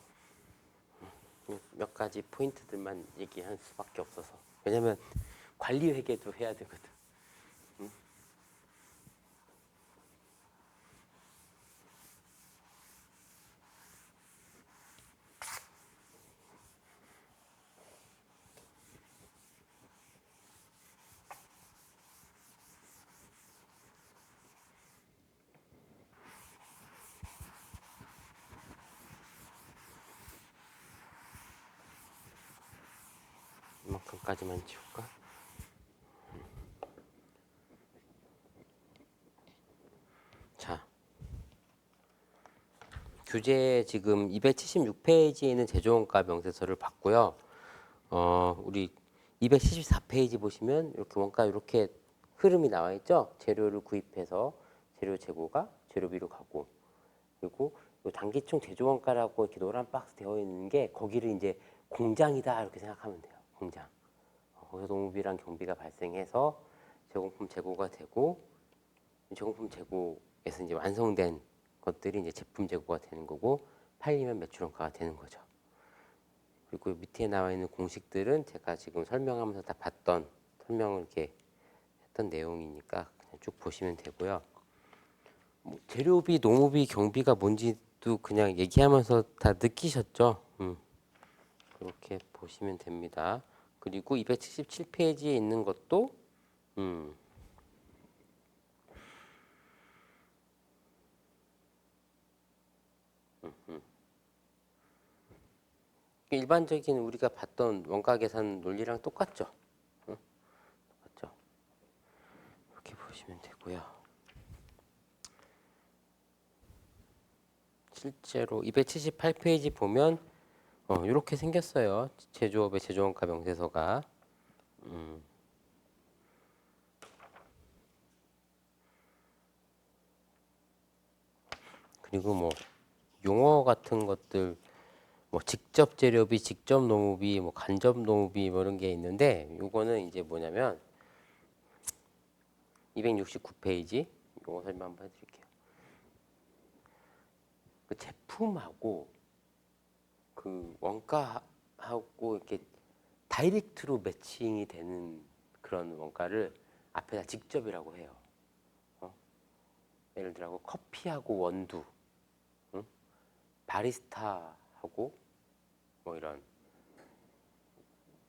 몇 가지 포인트들만 얘기할 수밖에 없어서. 왜냐면 관리 회계도 해야 되거든. 이만큼까지만 지울까? 자, 규제 지금 276페이지에 있는 제조원가 명세서를 봤고요. 우리 274페이지 보시면 이렇게 원가 이렇게 흐름이 나와 있죠. 재료를 구입해서 재료 재고가 재료비로 가고 그리고 요 단기총 제조원가라고 이렇게 노란 박스 되어 있는 게 거기를 이제 공장이다 이렇게 생각하면 돼요. 공장. 거기서 농업이랑 경비가 발생해서 제공품 재고가 되고 제공품 재고에서 이제 완성된 것들이 이제 제품 재고가 되는 거고 팔리면 매출 원가가 되는 거죠. 그리고 밑에 나와 있는 공식들은 제가 지금 설명하면서 다 봤던 설명을 이렇게 했던 내용이니까 그냥 쭉 보시면 되고요. 뭐 재료비, 농업비, 경비가 뭔지도 그냥 얘기하면서 다 느끼셨죠. 그렇게 보시면 됩니다. 그리고 277페이지에 있는 것도 일반적인 우리가 봤던 원가 계산 논리랑 똑같죠. 똑같죠. 이렇게 보시면 되고요. 실제로 278페이지 보면 이렇게 생겼어요. 제조업의 제조원가 명세서가. 그리고 뭐 용어 같은 것들 뭐 직접 재료비, 직접 노무비, 뭐 간접 노무비 뭐 이런 게 있는데 요거는 이제 뭐냐면 269페이지 요거 설명 한번 해드릴게요. 그 제품하고 그 원가하고 이렇게 다이렉트로 매칭이 되는 그런 원가를 앞에다 직접이라고 해요. 예를 들어 커피하고 원두, 응? 바리스타하고 뭐 이런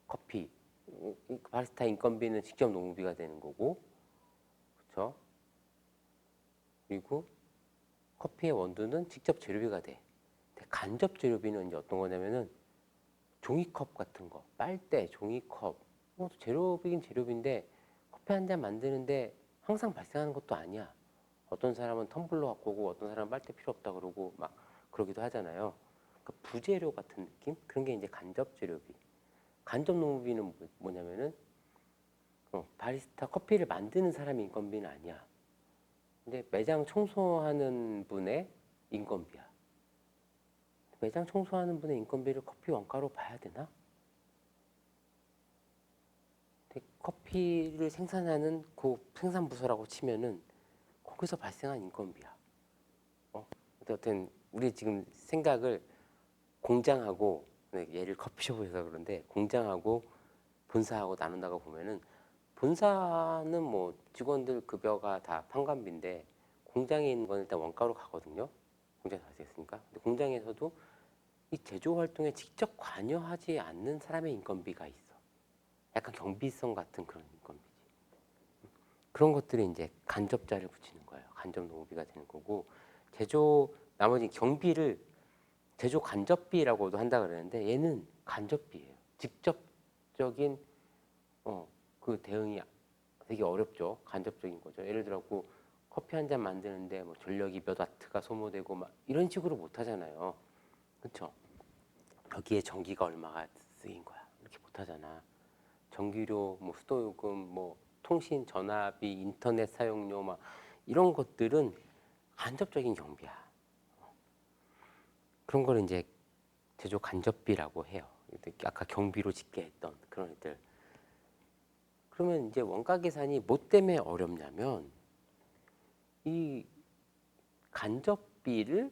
커피, 바리스타 인건비는 직접 노무비가 되는 거고, 그렇죠? 그리고 커피의 원두는 직접 재료비가 돼. 간접 재료비는 이제 어떤 거냐면은 종이컵 같은 거, 빨대, 종이컵, 재료비긴 재료비인데 커피 한 잔 만드는데 항상 발생하는 것도 아니야. 어떤 사람은 텀블러 갖고 오고 어떤 사람은 빨대 필요 없다 그러고 막 그러기도 하잖아요. 그러니까 부재료 같은 느낌? 그런 게 이제 간접 재료비. 간접 노무비는 뭐냐면은 바리스타 커피를 만드는 사람의 인건비는 아니야. 근데 매장 청소하는 분의 인건비야. 매장 청소하는 분의 인건비를 커피 원가로 봐야 되나? 커피를 생산하는 그 생산 부서라고 치면은 거기서 발생한 인건비야. 어쨌든 우리 지금 생각을 공장하고 얘를 커피숍에서 그런데 공장하고 본사하고 나눈다고 보면은 본사는 뭐 직원들 급여가 다 판관비인데 공장에 있는 건 일단 원가로 가거든요. 공장에서 아시겠습니까? 근데 공장에서도 이 제조 활동에 직접 관여하지 않는 사람의 인건비가 있어. 약간 경비성 같은 그런 인건비지. 그런 것들이 이제 간접자를 붙이는 거예요. 간접 노무비가 되는 거고 제조 나머지 경비를 제조 간접비라고도 한다 그러는데 얘는 간접비예요. 직접적인 그 대응이 되게 어렵죠. 간접적인 거죠. 예를 들어 커피 한 잔 만드는데 뭐 전력이 몇 와트가 소모되고 막 이런 식으로 못 하잖아요. 그렇죠? 여기에 전기가 얼마가 쓰인 거야. 이렇게 못 하잖아. 전기료, 뭐 수도요금, 뭐 통신, 전화비, 인터넷 사용료 막 이런 것들은 간접적인 경비야. 그런 거를 이제 제조 간접비라고 해요. 아까 경비로 짓게 했던 그런 애들. 그러면 이제 원가 계산이 뭐 때문에 어렵냐면 이 간접비를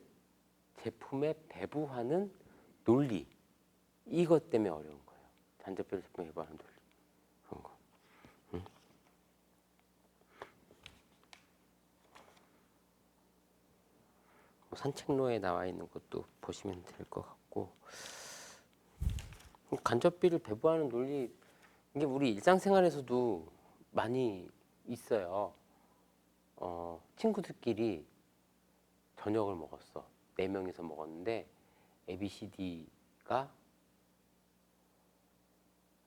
제품에 배부하는 논리 이것 때문에 어려운 거예요. 간접비를 제품에 배부하는 논리 그런 거. 산책로에 나와 있는 것도 보시면 될 것 같고 간접비를 배부하는 논리 이게 우리 일상생활에서도 많이 있어요. 친구들끼리 저녁을 먹었어. 4명이서 먹었는데 ABCD가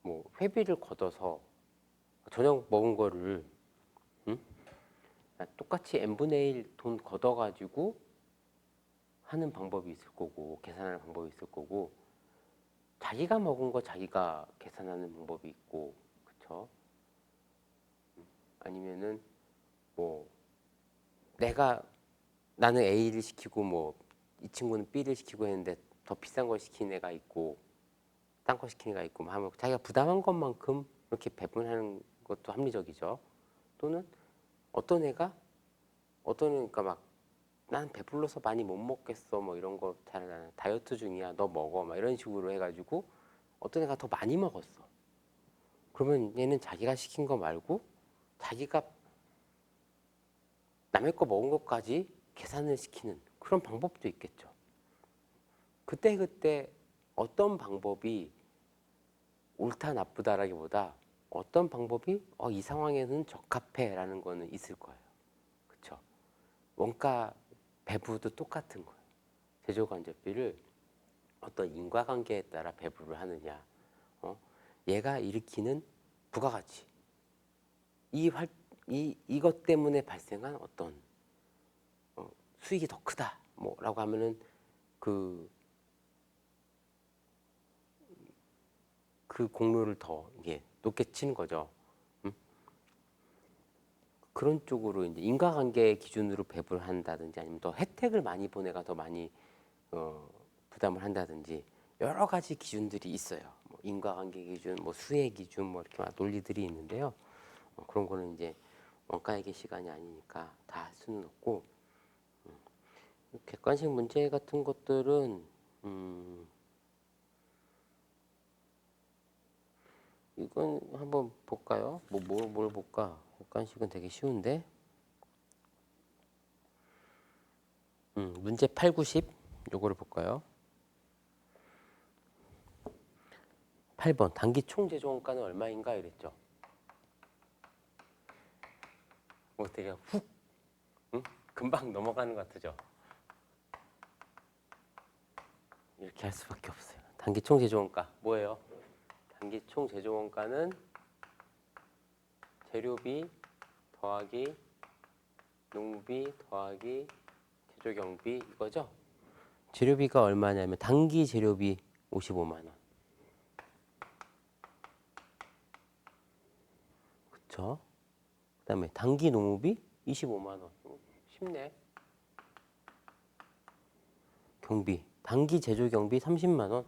뭐 회비를 걷어서 저녁 먹은 거를 응? 똑같이 n분의 1 돈 걷어가지고 하는 방법이 있을 거고 계산하는 방법이 있을 거고 자기가 먹은 거 자기가 계산하는 방법이 있고 그쵸? 아니면은 뭐 나는 A를 시키고 뭐 이 친구는 B를 시키고 했는데 더 비싼 걸 시킨 애가 있고 딴 거 시킨 애가 있고 하면 자기가 부담한 것만큼 이렇게 배분하는 것도 합리적이죠. 또는 어떤 애가 그러니까 막 난 배불러서 많이 못 먹겠어 뭐 이런 거 잘 나는 다이어트 중이야 너 먹어 막 이런 식으로 해가지고 어떤 애가 더 많이 먹었어. 그러면 얘는 자기가 시킨 거 말고 자기가 남의 거 먹은 것까지 계산을 시키는 그런 방법도 있겠죠. 그때그때 어떤 방법이 옳다 나쁘다라기보다 어떤 방법이 이 상황에는 적합해라는 거는 있을 거예요. 그렇죠? 원가 배부도 똑같은 거예요. 제조간접비를 어떤 인과관계에 따라 배부를 하느냐, 얘가 일으키는 부가가치, 이것 때문에 발생한 어떤 수익이 더 크다, 뭐라고 하면은 그 공로를 더 이게 높게 치는 거죠. 그런 쪽으로 이제 인과관계 기준으로 배분을 한다든지 아니면 더 혜택을 많이 본 애가 더 많이 부담을 한다든지 여러 가지 기준들이 있어요. 뭐 인과관계 기준, 뭐 수혜 기준, 뭐 이렇게 막 논리들이 있는데요. 그런 거는 이제 원가액의 시간이 아니니까 다 할 수는 없고 객관식 문제 같은 것들은 이건 한번 볼까요? 뭘 볼까? 객관식은 되게 쉬운데. 문제 8, 90 요거를 볼까요? 8번 단기 총 제조원가는 얼마인가 이랬죠. 뭐 되게 훅 금방 넘어가는 것 같죠. 이렇게 할 수밖에 없어요. 단기 총 제조원가 뭐예요? 단기 총 제조원가는 재료비 더하기 농비 더하기 제조경비 이거죠? 재료비가 얼마냐면 단기 재료비 55만 원. 그쵸? 그다음에 단기 농업비 25만 원. 쉽네. 경비. 단기 제조 경비 30만 원.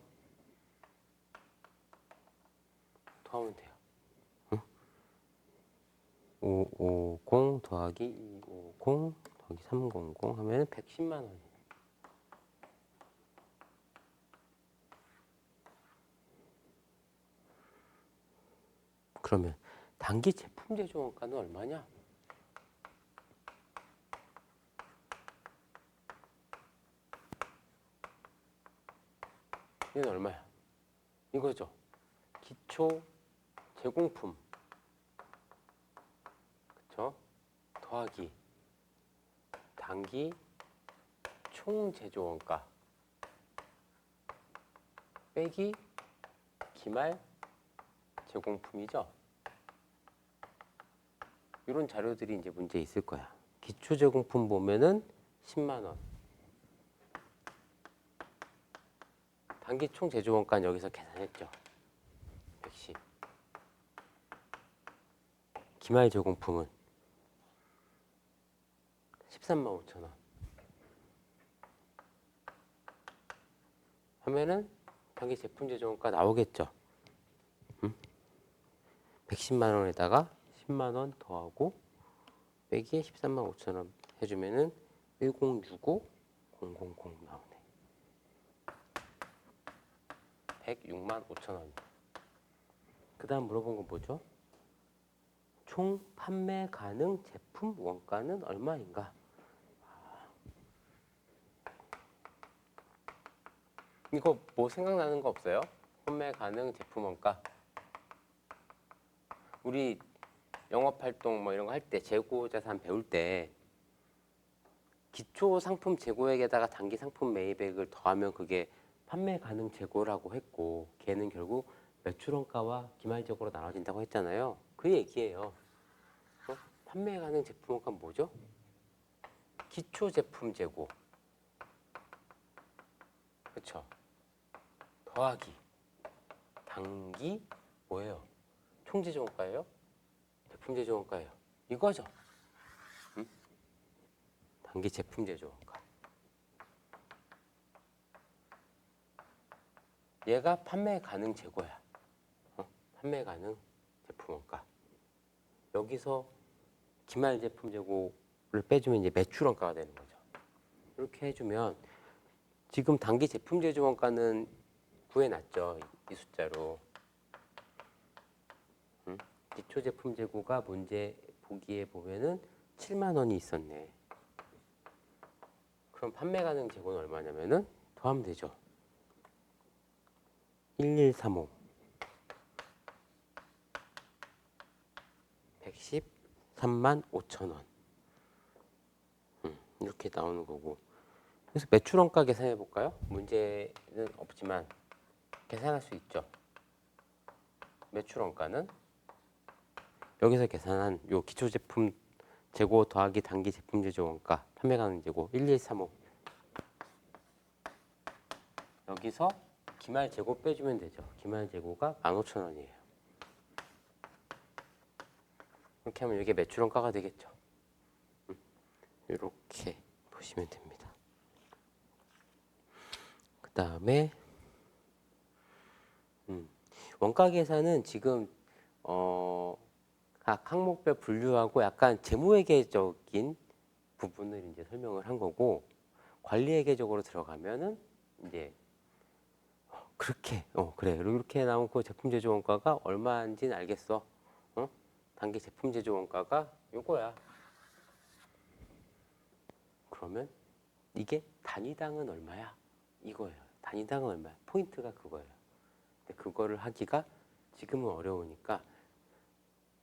더 하면 돼요. 응? 550 더하기 250 더하기 300 하면 110만 원. 그러면 단기 제품 제조 원가는 얼마냐? 이건 얼마야? 이거죠. 기초 제공품, 그쵸? 더하기 단기 총 제조 원가 빼기 기말 제공품이죠. 이런 자료들이 이제 문제에 있을 거야. 기초 제공품 보면은 10만 원. 단기 총 제조 원가는 여기서 계산했죠. 110. 기말 제공품은 13만 5천 원. 하면은 단기 제품 제조 원가 나오겠죠. 110만 원에다가 10만 원 더하고 빼기 13만 5천 원 해주면은 1065000 나오네. 106만 5천 원. 그 다음 물어본 건 뭐죠? 총 판매 가능 제품 원가는 얼마인가? 이거 뭐 생각나는 거 없어요? 판매 가능 제품 원가. 우리 영업활동 뭐 이런 거 할 때 재고자산 배울 때 기초 상품 재고액에다가 단기 상품 매입액을 더하면 그게 판매 가능 재고라고 했고 걔는 결국 매출 원가와 기말 재고로 나눠진다고 했잖아요. 그 얘기예요. 판매 가능 제품 원가 뭐죠? 기초 제품 재고. 그렇죠? 더하기 단기 뭐예요? 총 제조 원가예요? 제품 제조 원가예요. 이거죠. 단기 제품 제조 원가. 얘가 판매 가능 재고야. 판매 가능 제품 원가. 여기서 기말 제품 재고를 빼주면 이제 매출 원가가 되는 거죠. 이렇게 해주면 지금 단기 제품 제조 원가는 구해놨죠. 이 숫자로. 기초 제품 재고가 문제 보기에 보면은 7만 원이 있었네. 그럼 판매 가능 재고는 얼마냐면은 더하면 되죠. 1135 113만 5천 원. 이렇게 나오는 거고. 그래서 매출원가 계산해 볼까요? 문제는 없지만 계산할 수 있죠. 매출원가는 여기서 계산한 요 기초제품 재고 더하기 단기 제품 제조 원가 판매 가능 재고 1135. 여기서 기말 재고 빼주면 되죠. 기말 재고가 15,000원이에요. 이렇게 하면 이게 매출원가가 되겠죠. 이렇게 보시면 됩니다. 그 다음에 원가 계산은 지금 각 항목별 분류하고 약간 재무회계적인 부분을 이제 설명을 한 거고, 관리회계적으로 들어가면은 이제 그렇게 그래 이렇게 나온 그 제품 제조 원가가 얼마인지는 알겠어. 단기 제품 제조 원가가 요거야. 그러면 이게 단위당은 얼마야? 이거예요. 단위당은 얼마야? 포인트가 그거예요. 근데 그거를 하기가 지금은 어려우니까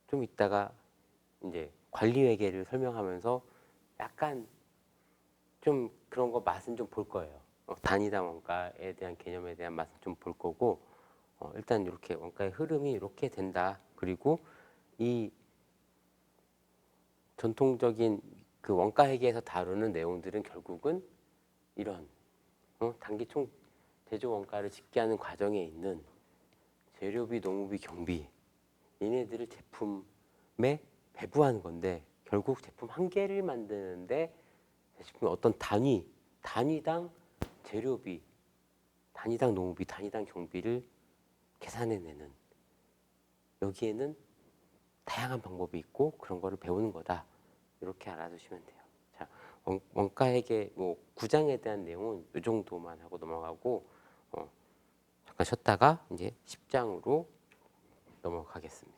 좀 이따가 이제 관리회계를 설명하면서 약간 좀 그런 거 맛은 좀 볼 거예요. 단위당 원가에 대한 개념에 대한 맛은 좀 볼 거고, 일단 이렇게 원가의 흐름이 이렇게 된다. 그리고 이 전통적인 그 원가 회계에서 다루는 내용들은 결국은 이런 단기 총 제조 원가를 집계하는 과정에 있는 재료비, 농우비, 경비 얘네들을 제품에 배부하는 건데, 결국 제품 한 개를 만드는데 제품 어떤 단위당 재료비, 단위당 농우비, 단위당 경비를 계산해내는, 여기에는 다양한 방법이 있고 그런 거를 배우는 거다. 이렇게 알아두시면 돼요. 자, 원가회계 뭐 구장에 대한 내용은 이 정도만 하고 넘어가고, 잠깐 쉬었다가 이제 10장으로 넘어가겠습니다.